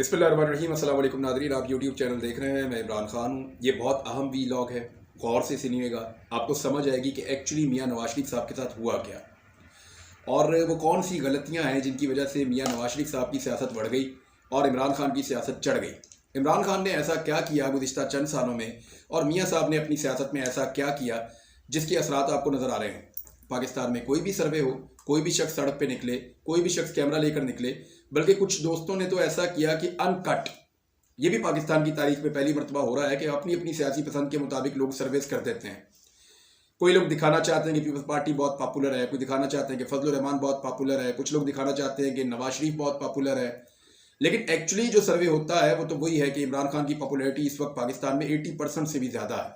बिस्मिल्लाहिर्रहमानिर्रहीम। अस्सलाम वालेकुम नाज़रीन, आप यूट्यूब चैनल देख रहे हैं। मैं इमरान खान हूँ। ये बहुत अहम वीलॉग है, गौर से सुनिएगा, आपको समझ आएगी कि एक्चुअली मियाँ नवाज शरीफ साहब के साथ हुआ क्या और वो कौन सी गलतियाँ हैं जिनकी वजह से मियाँ नवाज शरीफ साहब की सियासत बढ़ गई और इमरान खान की सियासत चढ़ गई। इमरान खान ने ऐसा क्या किया गुज़िश्ता चंद सालों में और मियाँ साहब ने अपनी सियासत में ऐसा क्या किया जिसके असरात आपको नज़र आ रहे हैं। पाकिस्तान में कोई भी सर्वे हो, कोई भी शख्स सड़क पे निकले, कोई भी शख्स कैमरा लेकर निकले, बल्कि कुछ दोस्तों ने तो ऐसा किया कि अनकट, ये भी पाकिस्तान की तारीख में पहली मरतबा हो रहा है कि अपनी अपनी सियासी पसंद के मुताबिक लोग सर्वेस कर देते हैं। कोई लोग दिखाना चाहते हैं कि पीपल्स पार्टी बहुत पॉपुलर है, कोई दिखाना चाहते हैं कि फजलुर रहमान बहुत पॉपुलर है, कुछ लोग दिखाना चाहते हैं कि नवाज शरीफ बहुत पॉपुलर है। लेकिन एक्चुअली जो सर्वे होता है वो तो वही है कि इमरान खान की पॉपुलैरिटी इस वक्त पाकिस्तान में 80% से भी ज़्यादा है।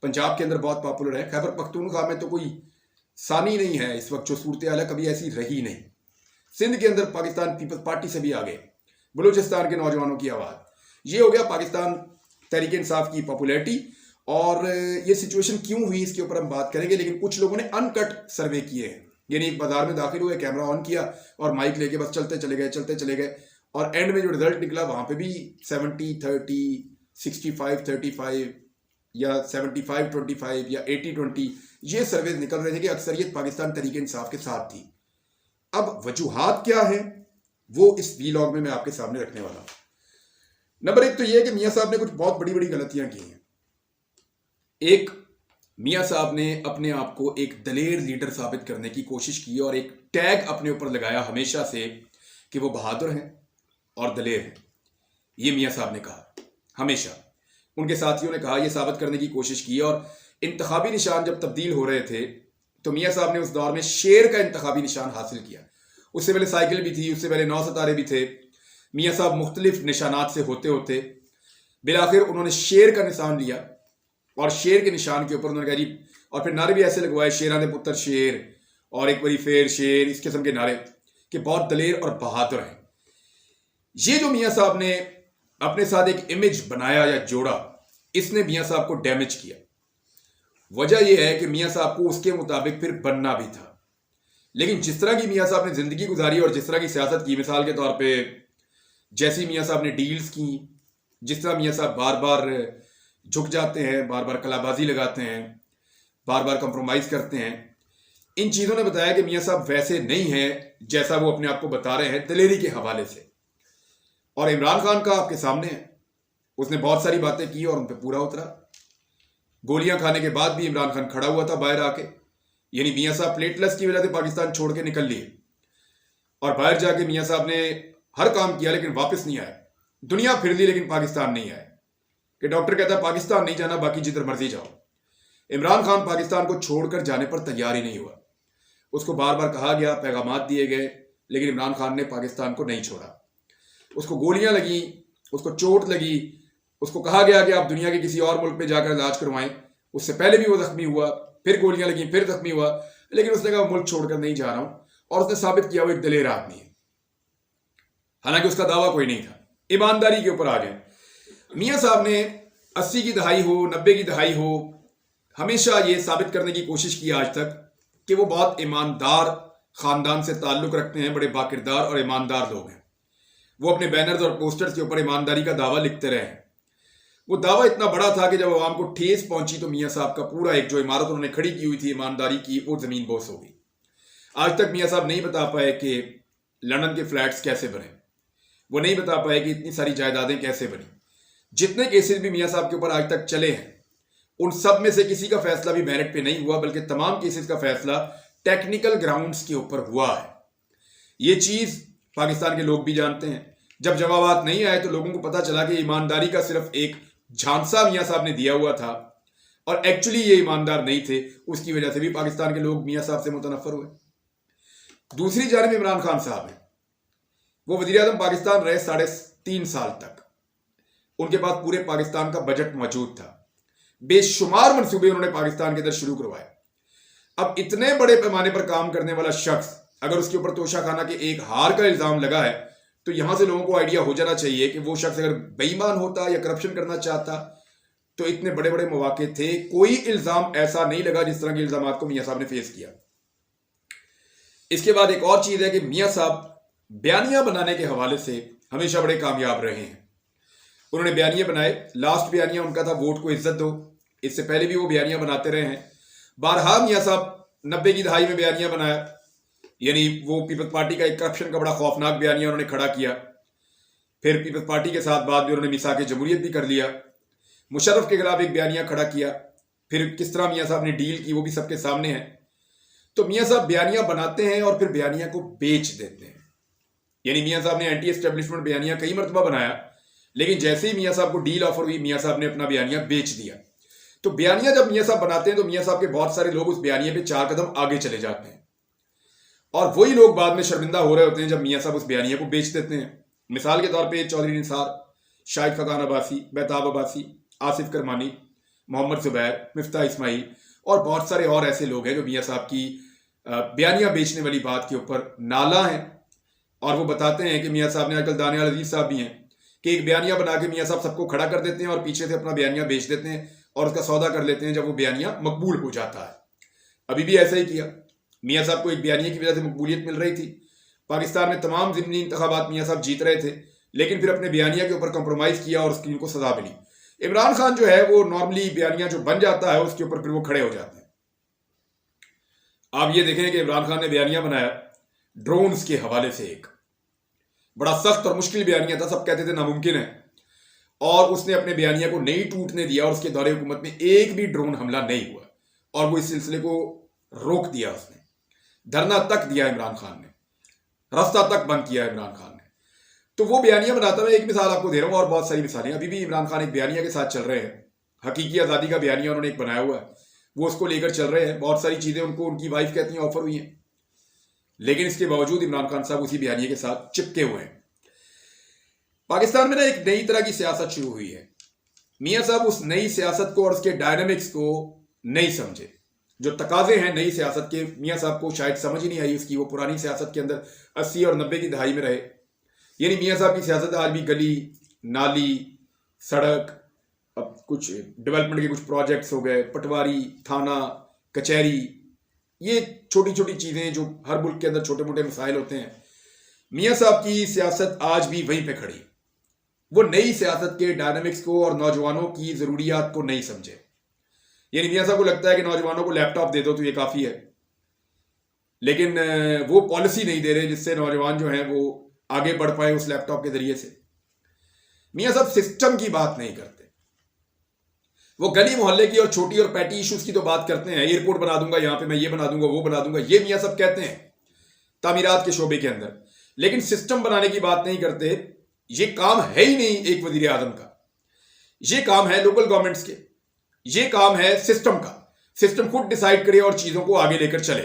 पंजाब के अंदर बहुत पॉपुलर है, खैबर पख्तूनख्वा में तो कोई सानी नहीं है इस वक्त, जो सूरत हाल है कभी ऐसी रही नहीं। सिंध के अंदर पाकिस्तान पीपल्स पार्टी से भी आगे, बलूचिस्तान के नौजवानों की आवाज़, ये हो गया पाकिस्तान तहरीक इंसाफ की पॉपुलैरिटी। और ये सिचुएशन क्यों हुई इसके ऊपर हम बात करेंगे। लेकिन कुछ लोगों ने अनकट सर्वे किए हैं, यानी एक बाजार में दाखिल हुए, कैमरा ऑन किया और माइक लेके बस चलते चले गए और एंड में जो रिजल्ट निकला वहां पे भी 70-30, 65-35 या 75-25 या 80-20 ये सर्वे निकल रहे थे कि अक्सरियत पाकिस्तान तहरीक इंसाफ के साथ थी। अब वजूहात क्या है वो इस वीलॉग में मैं आपके सामने रखने वाला हूं। नंबर एक तो यह कि मियां साहब ने कुछ बहुत बड़ी बड़ी गलतियां की हैं। एक, मियां साहब ने अपने आप को एक दलेर लीडर साबित करने की कोशिश की और एक टैग अपने ऊपर लगाया हमेशा से कि वो बहादुर हैं और दलेर हैं। ये मियां साहब ने कहा, हमेशा उनके साथियों ने कहा, ये साबित करने की कोशिश की। और इंतखाबी निशान जब तब्दील हो रहे थे तो मियां साहब ने उस दौर में शेर का इंतखाबी निशान हासिल किया। उससे पहले साइकिल भी थी, उससे पहले 9 सितारे भी थे। मियां साहब मुख्तलिफ निशानात से होते होते बिलाखिर उन्होंने शेर का निशान लिया और शेर के निशान के ऊपर उन्होंने कहा जी, और फिर नारे भी ऐसे लगवाए, शेरां दे पुत्र शेर और एक बारी फेर शेर, इस किस्म के नारे कि बहुत दलेर और बहादुर हैं। ये जो मियां साहब ने अपने साथ एक इमेज बनाया या जोड़ा, इसने मियां साहब को डैमेज किया। वजह यह है कि मियां साहब को उसके मुताबिक फिर बनना भी था। लेकिन जिस तरह की मियां साहब ने जिंदगी गुजारी और जिस तरह की सियासत की, मिसाल के तौर पे जैसी मियां साहब ने डील्स की, जिस तरह मियां साहब बार बार झुक जाते हैं, बार बार कलाबाजी लगाते हैं, बार बार कंप्रोमाइज करते हैं, इन चीज़ों ने बताया कि मियां साहब वैसे नहीं हैं जैसा वो अपने आप को बता रहे हैं दलेरी के हवाले से। और इमरान खान का आपके सामने है, उसने बहुत सारी बातें की और उन पर पूरा उतरा। गोलियां खाने के बाद भी इमरान खान खड़ा हुआ था बाहर आके, यानी मियां साहब प्लेटलेस की वजह से पाकिस्तान छोड़ के निकल लिए और बाहर जाके मियां साहब ने हर काम किया लेकिन वापस नहीं आए। दुनिया फिर ली लेकिन पाकिस्तान नहीं आए, कि डॉक्टर कहता है पाकिस्तान नहीं जाना, बाकी जिधर मर्जी जाओ। इमरान खान पाकिस्तान को छोड़कर जाने पर तैयार ही नहीं हुआ। उसको बार बार कहा गया, पैगामात दिए गए, लेकिन इमरान खान ने पाकिस्तान को नहीं छोड़ा। उसको गोलियां लगी, उसको चोट लगी, उसको कहा गया कि आप दुनिया के किसी और मुल्क में जाकर इलाज करवाएं। उससे पहले भी वो जख्मी हुआ, फिर गोलियां लगी, फिर जख्मी हुआ, लेकिन उसने कहा मुल्क छोड़कर नहीं जा रहा हूं। और उसने साबित किया वो एक दलेर आदमी है, हालांकि उसका दावा कोई नहीं था। ईमानदारी के ऊपर आ गए। मियां साहब ने 80 की दहाई हो, 90 की दहाई हो, हमेशा ये साबित करने की कोशिश की आज तक कि वो बहुत ईमानदार खानदान से ताल्लुक रखते हैं, बड़े बाकिरदार और ईमानदार लोग हैं। वो अपने बैनर्स और पोस्टर्स के ऊपर ईमानदारी का दावा लिखते रहे। वो दावा इतना बड़ा था कि जब आवाम को ठेस पहुंची तो मियां साहब का पूरा एक जो इमारत उन्होंने खड़ी की हुई थी ईमानदारी की, वो जमीन बोस हो गई। आज तक मियां साहब नहीं बता पाए कि लंदन के फ्लैट्स कैसे बने, वो नहीं बता पाए कि इतनी सारी जायदादें कैसे बनी। जितने केसेस भी मियां साहब के ऊपर आज तक चले हैं, उन सब में से किसी का फैसला भी मेरिट पे नहीं हुआ, बल्कि तमाम केसेस का फैसला टेक्निकल ग्राउंड्स के ऊपर हुआ है। ये चीज पाकिस्तान के लोग भी जानते हैं। जब जवाबात नहीं आए तो लोगों को पता चला कि ईमानदारी का सिर्फ एक झांसा मियां साहब ने दिया हुआ था और एक्चुअली ये ईमानदार नहीं थे। उसकी वजह से भी पाकिस्तान के लोग मियां साहब से मुतनफर हुए। दूसरी जानिब इमरान खान साहब हैं, वो वजीर आजम पाकिस्तान रहे 3.5 साल तक। उनके पास पूरे पाकिस्तान का बजट मौजूद था, बेशुमार मंसूबे उन्होंने पाकिस्तान के अंदर शुरू करवाए। अब इतने बड़े पैमाने पर काम करने वाला शख्स अगर उसके ऊपर तोशाखाना के एक हार का इल्जाम लगा है तो यहां से लोगों को आइडिया हो जाना चाहिए कि वो शख्स अगर बेईमान होता या करप्शन करना चाहता तो इतने बड़े बड़े मौके थे। कोई इल्जाम ऐसा नहीं लगा जिस तरह के इल्जाम को मियां साहब ने फेस किया। इसके बाद एक और चीज है कि मियां साहब बयानियां बनाने के हवाले से हमेशा बड़े कामयाब रहे हैं। उन्होंने बयानिए बनाए, लास्ट बयानिया उनका था वोट को इज्जत दो। इससे पहले भी वो बयानिया बनाते रहे हैं। बारहा मियाँ साहब 90 की दहाई में बयानिया बनाया, यानी वो पीपल्स पार्टी का एक करप्शन का बड़ा खौफनाक बयानिया उन्होंने खड़ा किया। फिर पीपल्स पार्टी के साथ बाद में उन्होंने मिसाक जमहूरियत भी कर लिया। मुशर्रफ के खिलाफ एक बयानिया खड़ा किया। फिर किस तरह मियाँ साहब ने डील की वो भी सबके सामने है। तो मियाँ साहब बयानिया बनाते हैं और फिर बयानिया को बेच देते हैं। यानी मियाँ साहब ने एंटी एस्टेब्लिशमेंट बयानिया कई मरतबा बनाया, लेकिन जैसे ही मियाँ साहब को डील ऑफर हुई, मियाँ साहब ने अपना बयानिया बेच दिया। तो बयानिया जब मियाँ साहब बनाते हैं तो मियाँ साहब के बहुत सारे लोग उस बयानिया पे 4 कदम आगे चले जाते हैं, और वही लोग बाद में शर्मिंदा हो रहे होते हैं जब मियाँ साहब उस बयानिया को बेच देते हैं। मिसाल के तौर पर चौधरी निसार, शाहिद खकान अब्बासी, बेताब अब्बासी, आसिफ करमानी, मोहम्मद जुबैर, मिफ्ताह इस्माइल और बहुत सारे और ऐसे लोग हैं जो मियाँ साहब की बयानिया बेचने वाली बात के ऊपर नाला हैं। और वो बताते हैं कि मियाँ साहब ने, आजकल दानियाल अजीज साहब भी हैं, कि एक बयानिया बना के मियाँ साहब सबको खड़ा कर देते हैं और पीछे से अपना बयानिया बेच देते हैं और उसका सौदा कर लेते हैं जब वो बयानिया मकबूल हो जाता है। अभी भी ऐसा ही किया। मियाँ साहब को एक बयानिया की वजह से मकबूलियत मिल रही थी। पाकिस्तान में तमाम ज़िमनी इंतखाबात मियाँ साहब जीत रहे थे, लेकिन फिर अपने बयानिया के ऊपर कंप्रोमाइज़ किया और उसकी उनको सजा मिली। इमरान खान जो है वो नॉर्मली बयानिया जो बन जाता है उसके ऊपर फिर वो खड़े हो जाते हैं। आप ये देखें कि इमरान खान ने बयानिया बनाया ड्रोन्स के हवाले से, एक बड़ा सख्त और मुश्किल बयानिया था, सब कहते थे नामुमकिन है, और उसने अपने बयानिया को नहीं टूटने दिया और उसके दौरे हुकूमत में एक भी ड्रोन हमला नहीं हुआ और वो इस सिलसिले को रोक दिया। उसने धरना तक दिया, इमरान खान ने रास्ता तक बंद किया इमरान खान ने। तो वो बयानिया बनाता है। एक मिसाल आपको दे रहा हूँ और बहुत सारी मिसालें। अभी भी इमरान खान एक बयानिया के साथ चल रहे हैं, हकीकी आज़ादी का बयानिया उन्होंने एक बनाया हुआ है, वो उसको लेकर चल रहे हैं। बहुत सारी चीज़ें उनको उनकी वाइफ कहती हैं ऑफर हुई हैं, लेकिन इसके बावजूद इमरान खान साहब उसी बयानिया के साथ चिपके हुए हैं। पाकिस्तान में ना एक नई तरह की सियासत शुरू हुई है। मियाँ साहब उस नई सियासत को और उसके डायनामिक्स को नहीं समझे। जो तकाजे हैं नई सियासत के, मियाँ साहब को शायद समझ ही नहीं आई उसकी। वो पुरानी सियासत के अंदर 80 और 90 की दहाई में रहे। यानी मियाँ साहब की सियासत आज भी गली नाली सड़क, अब कुछ डेवलपमेंट के कुछ प्रोजेक्ट्स हो गए, पटवारी थाना कचहरी, ये छोटी छोटी चीज़ें जो हर मुल्क के अंदर छोटे मोटे मसाइल होते हैं। मियाँ साहब की सियासत आज भी वहीं पे खड़ी। वो नई सियासत के डायनामिक्स को और नौजवानों की ज़रूरियात को नहीं समझे। यानी मियाँ साहब को लगता है कि नौजवानों को लैपटॉप दे दो तो ये काफ़ी है, लेकिन वो पॉलिसी नहीं दे रहे जिससे नौजवान जो हैं वो आगे बढ़ पाए उस लैपटॉप के जरिए से। मियाँ साहब सिस्टम की बात नहीं करते। वो गली मोहल्ले की और छोटी और पैटी इश्यूज की तो बात करते हैं, एयरपोर्ट बना दूंगा यहाँ पे, मैं ये बना दूंगा वो बना दूंगा, ये मियाँ साहब कहते हैं तामीरात के शोबे के अंदर, लेकिन सिस्टम बनाने की बात नहीं करते। ये काम है ही नहीं एक वजीर आजम का, ये काम है लोकल गवर्नमेंट्स के, ये काम है सिस्टम का। सिस्टम खुद डिसाइड करे और चीजों को आगे लेकर चले।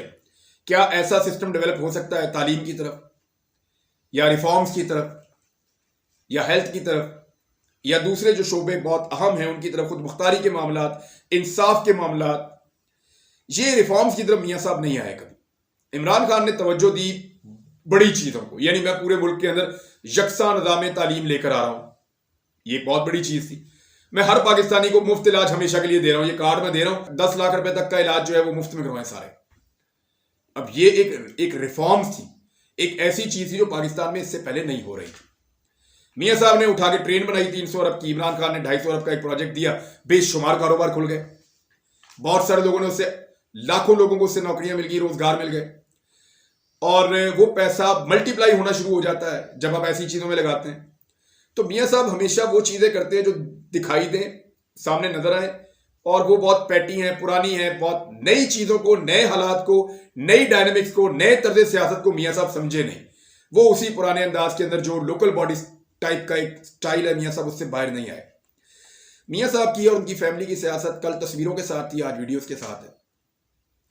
क्या ऐसा सिस्टम डेवलप हो सकता है तालीम की तरफ या रिफॉर्म्स की तरफ या हेल्थ की तरफ या दूसरे जो शोबे बहुत अहम हैं उनकी तरफ, खुद मुख्तारी के मामलात, इंसाफ के मामलात, ये रिफॉर्म्स की तरफ मियाँ साहब नहीं आए कभी। इमरान खान ने तवज्जो दी बड़ी चीज़ों को, यानी मैं पूरे मुल्क के अंदर यकसा निज़ाम तालीम लेकर आ रहा हूँ, ये एक बहुत बड़ी चीज़ थी। मैं हर पाकिस्तानी को मुफ्त इलाज हमेशा के लिए दे रहा हूँ, ये कार्ड मैं दे रहा हूँ, 10 लाख रुपए तक का इलाज जो है वो मुफ्त में करवाएं सारे। अब ये एक रिफॉर्म्स थी, एक ऐसी चीज़ थी जो पाकिस्तान में इससे पहले नहीं हो रही थी। मियाँ साहब ने उठा के ट्रेन बनाई 300 अरब की, इमरान खान ने 250 अरब का एक प्रोजेक्ट दिया, बेशुमार कारोबार खुल गए, बहुत सारे लोगों ने उससे, लाखों लोगों को उससे नौकरियां मिल गई, रोजगार मिल गए, और वो पैसा मल्टीप्लाई होना शुरू हो जाता है जब आप ऐसी चीजों में लगाते हैं। तो मियाँ साहब हमेशा वो चीजें करते हैं जो दिखाई दें, सामने नजर आए, और वो बहुत पैटी हैं, पुरानी हैं। बहुत नई चीजों को, नए हालात को, नई डायनेमिक्स को, नए तर्ज सियासत को मियाँ साहब समझे नहीं। वो उसी पुराने अंदाज के अंदर जो लोकल बॉडी टाइप का एक स्टाइल है, मियाँ साहब उससे बाहर नहीं आए। मियाँ साहब की और उनकी फैमिली की सियासत कल तस्वीरों के साथ थी, आज वीडियोस के साथ है।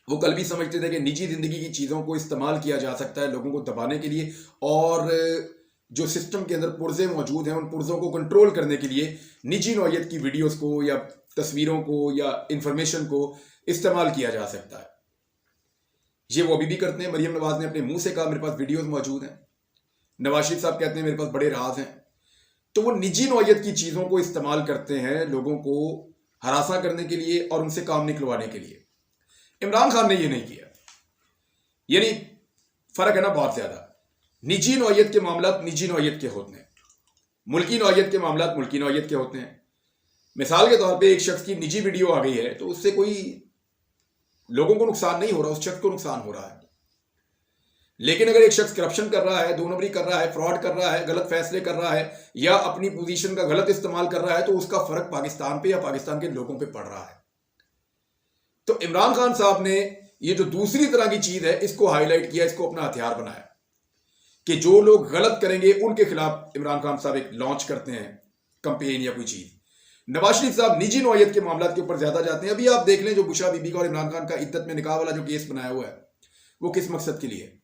वो कल भी समझते थे कि निजी जिंदगी की चीज़ों को इस्तेमाल किया जा सकता है लोगों को दबाने के लिए, और जो सिस्टम के अंदर पुर्जे मौजूद हैं उन पुर्जों को कंट्रोल करने के लिए निजी नौयत की वीडियोस को या तस्वीरों को या इंफॉर्मेशन को इस्तेमाल किया जा सकता है। ये वो अभी भी करते हैं। मरियम नवाज ने अपने मुंह से कहा मेरे पास वीडियोस मौजूद हैं, नवाज शरीफ साहब कहते हैं मेरे पास बड़े राज हैं। तो वो निजी नौयत की चीज़ों को इस्तेमाल करते हैं लोगों को हरासा करने के लिए और उनसे काम निकलवाने के लिए। इमरान खान ने ये नहीं किया। यानी फर्क है ना बहुत ज्यादा। निजी नौयत के मामला निजी नौयत के होते हैं, मुल्की नौयत के मामला मुल्की नौयत के होते हैं। मिसाल के तौर पे एक शख्स की निजी वीडियो आ गई है तो उससे कोई लोगों को नुकसान नहीं हो रहा, उस शख्स को नुकसान हो रहा है। लेकिन अगर एक शख्स करप्शन कर रहा है, दो नंबरी कर रहा है, फ्रॉड कर रहा है, गलत फैसले कर रहा है या अपनी पोजीशन का गलत इस्तेमाल कर रहा है तो उसका फर्क पाकिस्तान पे या पाकिस्तान के लोगों पे पड़ रहा है। तो इमरान खान साहब ने ये जो दूसरी तरह की चीज है इसको हाईलाइट किया, इसको अपना हथियार बनाया कि जो लोग गलत करेंगे उनके खिलाफ इमरान खान साहब एक लॉन्च करते हैं कंपेन या कोई चीज। नवाज शरीफ साहब निजी नौयत के मामला के ऊपर ज्यादा जाते हैं। अभी आप देख लें जो बुशरा बीबी का और इमरान खान का इद्दत में निकाह वाला जो केस बनाया हुआ है वो किस मकसद के लिए,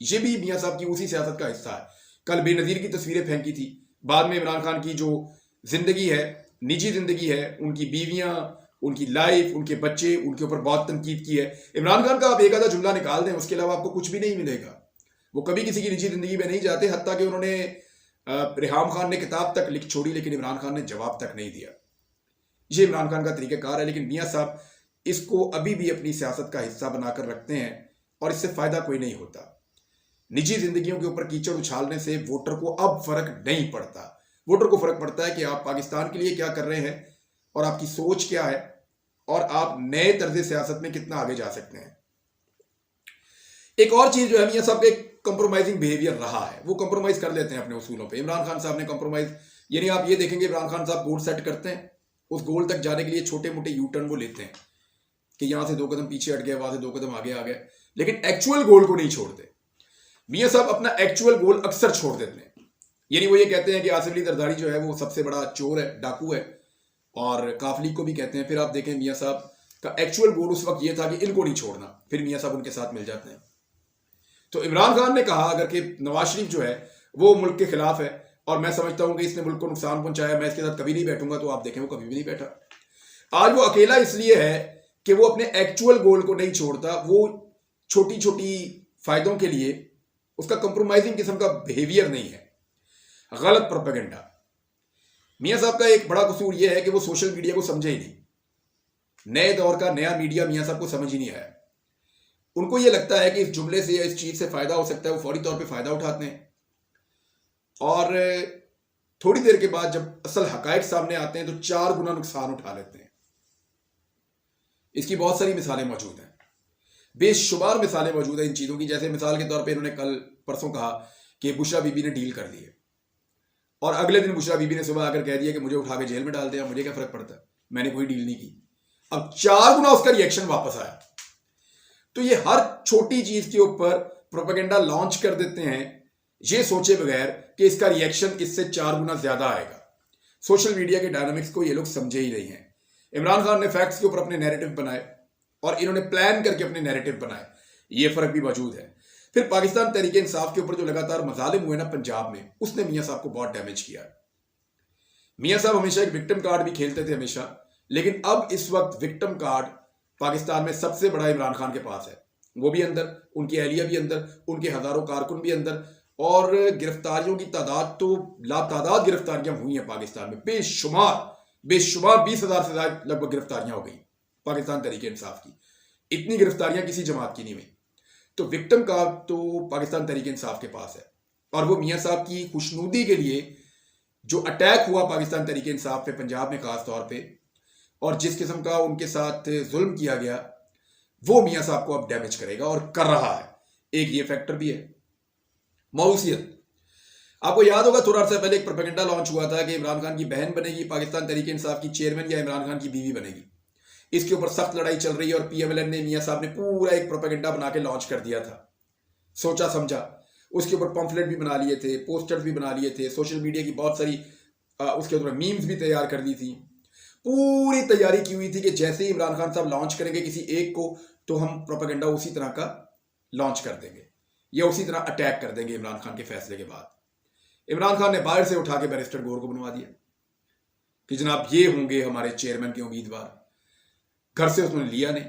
ये भी मियां साहब की उसी सियासत का हिस्सा है। कल बेनजीर की तस्वीरें फेंकी थी, बाद में इमरान खान की जो जिंदगी है, निजी जिंदगी है, उनकी बीवियां, उनकी लाइफ, उनके बच्चे, उनके ऊपर बहुत तनकीद की है। इमरान खान का आप एक आधा जुमला निकाल दें, उसके अलावा आपको कुछ भी नहीं मिलेगा। वो कभी किसी की निजी जिंदगी में नहीं जाते, हत्ता कि उन्होंने रेहाम खान ने किताब तक लिख छोड़ी लेकिन इमरान खान ने जवाब तक नहीं दिया। ये इमरान खान का तरीक़ाकार है, लेकिन मियां साहब इसको अभी भी अपनी सियासत का हिस्सा बनाकर रखते हैं और इससे फायदा कोई नहीं होता। निजी जिंदगियों के ऊपर कीचड़ उछालने से वोटर को अब फर्क नहीं पड़ता। वोटर को फर्क पड़ता है कि आप पाकिस्तान के लिए क्या कर रहे हैं और आपकी सोच क्या है और आप नए तर्ज सियासत में कितना आगे जा सकते हैं। एक और चीज जो है मियां साहब का एक कंप्रोमाइजिंग बिहेवियर रहा है, वो कंप्रोमाइज कर लेते हैं अपने उसूलों पे। इमरान खान साहब ने कंप्रोमाइज, यानी आप ये देखेंगे इमरान खान साहब गोल सेट करते हैं, उस गोल तक जाने के लिए छोटे मोटे यू टर्न वो लेते हैं कि यहां से 2 कदम पीछे हट गए, वहां से 2 कदम आगे आ गए, लेकिन एक्चुअल गोल को नहीं छोड़ते। मियां साहब अपना एक्चुअल गोल अक्सर छोड़ देते हैं। यानी वो ये कहते हैं कि आसिफ अली जरदारी जो है वो सबसे बड़ा चोर है, डाकू है, और काफली को भी कहते हैं। फिर आप देखें मियां साहब का एक्चुअल गोल उस वक्त ये था कि इनको नहीं छोड़ना, फिर मियां साहब उनके साथ मिल जाते हैं। तो इमरान खान ने कहा अगर कि नवाज शरीफ जो है वो मुल्क के खिलाफ है और मैं समझता हूं कि इसने मुल्क को नुकसान पहुंचाया, मैं इसके साथ कभी नहीं बैठूंगा, तो आप देखें वो कभी भी नहीं बैठा। आज वो अकेला इसलिए है कि वो अपने एक्चुअल गोल को नहीं छोड़ता, वो छोटी छोटी फायदों के लिए उसका कंप्रोमाइजिंग किस्म का बिहेवियर नहीं है, गलत प्रोपेगेंडा। मियां साहब का एक बड़ा कसूर यह है कि वो सोशल मीडिया को समझे ही नहीं। नए दौर का नया मीडिया मियां साहब को समझ ही नहीं आया। उनको यह लगता है कि इस जुमले से या इस चीज से फायदा हो सकता है, वो फौरी तौर पे फायदा उठाते हैं और थोड़ी देर के बाद जब असल हकायक सामने आते हैं तो 4 गुना नुकसान उठा लेते हैं। इसकी बहुत सारी मिसालें मौजूद हैं, बेशुमार मिसालें मौजूद हैं इन चीजों की। जैसे मिसाल के तौर पे इन्होंने कल परसों कहा कि बुशरा बीबी ने डील कर ली है और अगले दिन बुशरा बीबी ने सुबह आकर कह दिया कि मुझे उठा के जेल में डाल दिया, मुझे क्या फर्क पड़ता है, मैंने कोई डील नहीं की। अब 4 गुना उसका रिएक्शन वापस आया। तो ये हर छोटी चीज के ऊपर प्रोपेगेंडा लॉन्च कर देते हैं ये सोचे बगैर कि इसका रिएक्शन इससे 4 गुना ज्यादा आएगा। सोशल मीडिया के डायनामिक्स को ये लोग समझे ही नहीं है। इमरान खान ने फैक्ट्स के ऊपर अपने नैरेटिव बनाए और इन्होंने प्लान करके अपने नैरेटिव बनाए, ये फर्क भी मौजूद है। फिर पाकिस्तान तहरीक इंसाफ के ऊपर जो लगातार मजालिम हुए ना पंजाब में, उसने मियां साहब को बहुत डैमेज किया। मियां साहब हमेशा एक विक्टिम कार्ड भी खेलते थे हमेशा, लेकिन अब इस वक्त विक्टिम कार्ड पाकिस्तान में सबसे बड़ा इमरान खान के पास है। वो भी अंदर, उनकी अहलिया भी अंदर, उनके हजारों कारकुन भी अंदर, और गिरफ्तारियों की तादाद तो लातादाद गिरफ्तारियां हुई हैं पाकिस्तान में, बेशुमार 20,000 से ज्यादा लगभग गिरफ्तारियां हो गई पाकिस्तान तहरीक इंसाफ की। इतनी गिरफ्तारियां किसी जमात की नहीं हुई। तो विक्टिम कार्ड तो पाकिस्तान तहरीक इंसाफ के पास है, और वो मियां साहब की खुशनुदी के लिए जो अटैक हुआ पाकिस्तान तहरीक इंसाफ पे पंजाब में खास तौर पे, और जिस किस्म का उनके साथ जुल्म किया गया, वो मियां साहब को अब डैमेज करेगा और कर रहा है। एक ये फैक्टर भी है। मौसूसियत, आपको याद होगा थोड़ा अर्सा पहले एक प्रोपेगेंडा लॉन्च हुआ था कि इमरान खान की बहन बनेगी पाकिस्तान तहरीक इंसाफ की चेयरमैन या इमरान खान की बीवी बनेगी। इसके ऊपर सख्त लड़ाई चल रही है और पीएमएलएन ने, मियां साहब ने पूरा एक प्रोपेगेंडा बना के लॉन्च कर दिया था, सोचा समझा। उसके ऊपर पम्फलेट भी बना लिए थे, पोस्टर्स भी बना लिए थे, सोशल मीडिया की बहुत सारी उसके ऊपर मीम्स भी तैयार कर दी थी। पूरी तैयारी की हुई थी कि जैसे ही इमरान खान साहब लॉन्च करेंगे किसी एक को, तो हम प्रोपेगेंडा उसी तरह का लॉन्च कर देंगे या उसी तरह अटैक कर देंगे इमरान खान के फैसले के बाद। इमरान खान ने बाहर से उठा के बैरिस्टर गौर को बनवा दिया कि जनाब ये होंगे हमारे चेयरमैन के उम्मीदवार। घर से उसने लिया नहीं।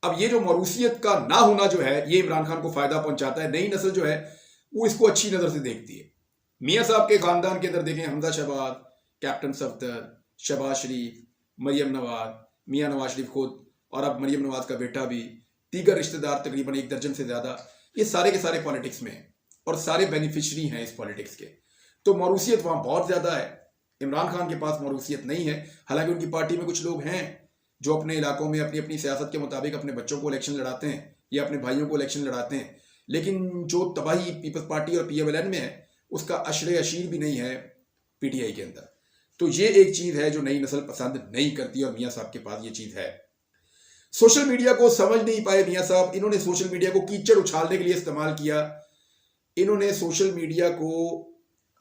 अब ये जो मौरूसियत का ना होना जो है, ये इमरान खान को फायदा पहुंचाता है। नई नस्ल जो है वो इसको अच्छी नजर से देखती है। मियां साहब के खानदान के अंदर देखें, हमजा शहबाज, कैप्टन सफ्दर, शहबाज शरीफ, मरियम नवाज, मियां नवाज शरीफ खुद, और अब मरियम नवाज का बेटा भी, दीगर रिश्तेदार तकरीबन 1 दर्जन से ज्यादा, ये सारे के सारे पॉलिटिक्स में हैं और सारे बेनिफिशरी हैं इस पॉलिटिक्स के। तो मौरूसियत वहाँ बहुत ज़्यादा है। इमरान खान के पास मौरूसियत नहीं है। हालांकि उनकी पार्टी में कुछ लोग हैं जो अपने इलाकों में अपनी अपनी सियासत के मुताबिक अपने बच्चों को इलेक्शन लड़ाते हैं या अपने भाइयों को इलेक्शन लड़ाते हैं, लेकिन जो तबाही पीपल्स पार्टी और PMLN में है उसका अशरे अशीर भी नहीं है PTI के अंदर। तो ये एक चीज़ है जो नई नस्ल पसंद नहीं करती और मियाँ साहब के पास ये चीज़ है। सोशल मीडिया को समझ नहीं पाए मियाँ साहब। इन्होंने सोशल मीडिया को कीचड़ उछालने के लिए इस्तेमाल किया। इन्होंने सोशल मीडिया को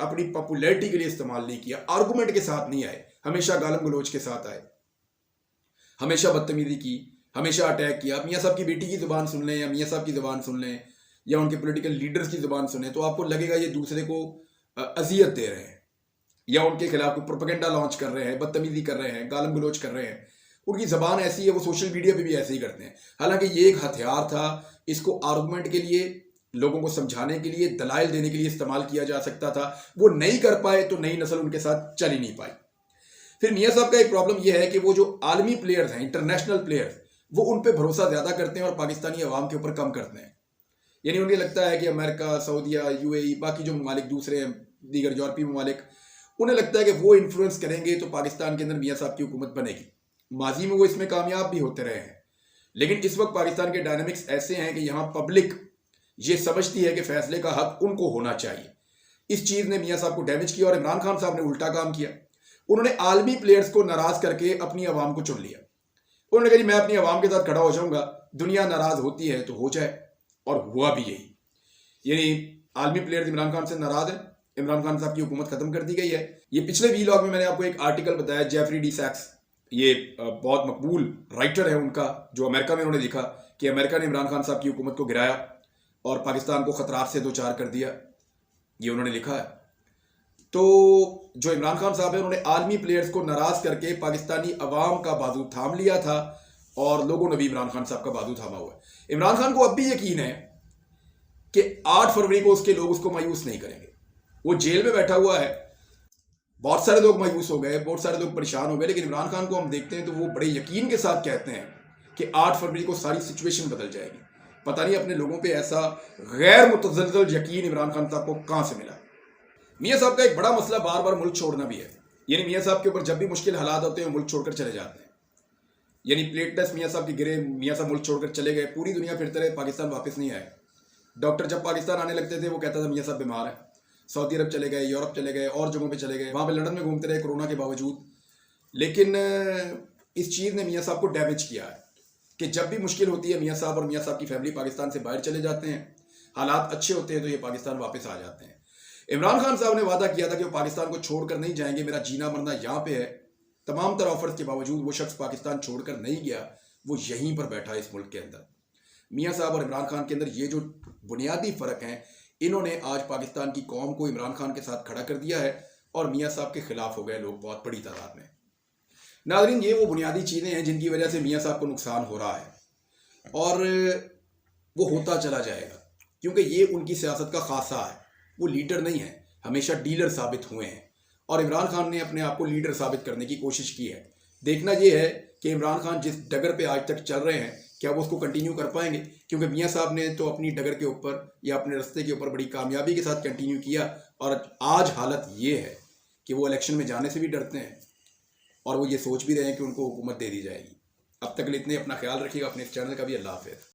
अपनी पॉपुलैरिटी के लिए इस्तेमाल नहीं किया। आर्गुमेंट के साथ नहीं आए, हमेशा गालम गलोच के साथ आए, हमेशा बदतमीजी की, हमेशा अटैक किया। मियाँ साहब की बेटी की ज़ुबान सुन लें या मियाँ साहब की ज़ुबान सुन लें या उनके पॉलिटिकल लीडर्स की ज़ुबान सुने तो आपको लगेगा ये दूसरे को अजियत दे रहे हैं या उनके खिलाफ प्रोपेगेंडा लॉन्च कर रहे हैं, बदतमीजी कर रहे हैं, गालम गलोच कर रहे हैं। उनकी ज़बान ऐसी है, वो सोशल मीडिया पे भी ऐसे ही करते हैं। हालांकि ये एक हथियार था, इसको आर्गुमेंट के लिए, लोगों को समझाने के लिए, दलाइल देने के लिए इस्तेमाल किया जा सकता था। वो नहीं कर पाए तो नई नस्ल उनके साथ चल ही नहीं पाई। फिर मियाँ साहब का एक प्रॉब्लम यह है कि वो जो आलमी प्लेयर्स हैं, इंटरनेशनल प्लेयर्स, वो उन पर भरोसा ज़्यादा करते हैं और पाकिस्तानी अवाम के ऊपर कम करते हैं। यानी उन्हें लगता है कि अमेरिका, सऊदिया, UAE, बाकी जो ममालिक दूसरे हैं, दीगर यूरोपीय ममालिक, उन्हें लगता है कि वो इन्फ्लुएंस करेंगे तो पाकिस्तान के अंदर मियाँ साहब की हुकूमत बनेगी। माजी में वो इसमें कामयाब भी होते रहे हैं, लेकिन इस वक्त पाकिस्तान के डायनामिक्स ऐसे हैं कि यहाँ पब्लिक ये समझती है कि फैसले का हक उनको होना चाहिए। इस चीज़ ने मियाँ साहब को डैमेज किया और इमरान खान साहब ने उल्टा काम किया। उन्होंने आलमी प्लेयर्स को नाराज़ करके अपनी आवाम को चुन लिया। उन्होंने कहा जी मैं अपनी आवाम के साथ खड़ा हो जाऊंगा, दुनिया नाराज़ होती है तो हो जाए, और हुआ भी यही। यानी आलमी प्लेयर्स इमरान खान से नाराज़ हैं, इमरान खान साहब की हुकूमत ख़त्म कर दी गई है। ये पिछले वीलॉग में मैंने आपको एक आर्टिकल बताया, जेफरी डी सैक्स, ये बहुत मकबूल राइटर है उनका, जो अमेरिका में उन्होंने लिखा कि अमेरिका ने इमरान खान साहब की हुकूमत को गिराया और पाकिस्तान को ख़तरात से दो चार कर दिया, ये उन्होंने लिखा है। तो जो इमरान खान साहब है उन्होंने आलमी प्लेयर्स को नाराज़ करके पाकिस्तानी अवाम का बाजू थाम लिया था और लोगों ने भी इमरान खान साहब का बाजू थामा हुआ है। इमरान खान को अब भी यकीन है कि 8 फरवरी को उसके लोग उसको मायूस नहीं करेंगे। वो जेल में बैठा हुआ है, बहुत सारे लोग मायूस हो गए, बहुत सारे लोग परेशान हो गए, लेकिन इमरान खान को हम देखते हैं तो वो बड़े यकीन के साथ कहते हैं कि 8 फरवरी को सारी सिचुएशन बदल जाएगी। पता नहीं अपने लोगों पे ऐसा गैर मुतज़ल्ज़ल यकीन इमरान खान साहब को कहाँ से मिला। मियाँ साहब का एक बड़ा मसला बार बार मुल्क छोड़ना भी है। यानी मियाँ साहब के ऊपर जब भी मुश्किल हालात होते हैं मुल्क छोड़कर चले जाते हैं। यानी प्लेट टेस्ट मियाँ साहब के गिरे, मियाँ साहब मुल्क छोड़कर चले गए, पूरी दुनिया फिरते रहे, पाकिस्तान वापस नहीं आए। डॉक्टर जब पाकिस्तान आने लगते थे वो कहता था मियाँ साहब बीमार है, सऊदी अरब चले गए, यूरोप चले गए, और जगहों पे चले गए, वहाँ पे लंदन में घूमते रहे कोरोना के बावजूद। लेकिन इस चीज़ ने मियाँ साहब को डैमेज किया है कि जब भी मुश्किल होती है मियाँ साहब और मियाँ साहब की फैमिली पाकिस्तान से बाहर चले जाते हैं, हालात अच्छे होते हैं तो ये पाकिस्तान वापस आ जाते हैं। इमरान खान साहब ने वादा किया था कि वो पाकिस्तान को छोड़कर नहीं जाएंगे, मेरा जीना मरना यहाँ पे है। तमाम तरह ऑफर्स के बावजूद वो शख्स पाकिस्तान छोड़कर नहीं गया, वो यहीं पर बैठा है इस मुल्क के अंदर। मियाँ साहब और इमरान खान के अंदर ये जो बुनियादी फ़र्क हैं, इन्होंने आज पाकिस्तान की कौम को इमरान खान के साथ खड़ा कर दिया है और मियाँ साहब के खिलाफ हो गए लोग बहुत बड़ी तादाद में। नाज़रीन, ये वो बुनियादी चीज़ें हैं जिनकी वजह से मियाँ साहब को नुकसान हो रहा है और वो होता चला जाएगा, क्योंकि ये उनकी सियासत का खासा है। वो लीडर नहीं है, हमेशा डीलर साबित हुए हैं और इमरान खान ने अपने आप को लीडर साबित करने की कोशिश की है। देखना ये है कि इमरान खान जिस डगर पे आज तक चल रहे हैं क्या वो उसको कंटिन्यू कर पाएंगे, क्योंकि मियाँ साहब ने तो अपनी डगर के ऊपर या अपने रास्ते के ऊपर बड़ी कामयाबी के साथ कंटिन्यू किया और आज हालत ये है कि वो इलेक्शन में जाने से भी डरते हैं और वो ये सोच भी रहे हैं कि उनको हुकूमत दे दी जाएगी। अब तक के लिए इतने, अपना ख्याल रखिएगा, अपने इस चैनल का भी। अल्लाह हाफ़िज़।